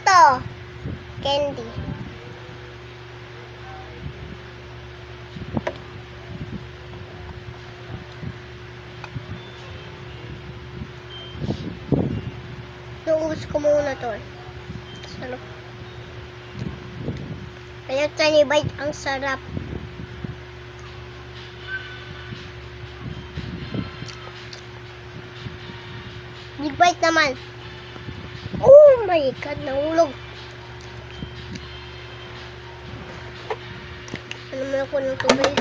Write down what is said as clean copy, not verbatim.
to? Candy. Inuubos ko muna to. Sarap. Kaya tiny bite, ang sarap. Big bite naman. Oh my God, nahulog. Ano mo ako ng tubig?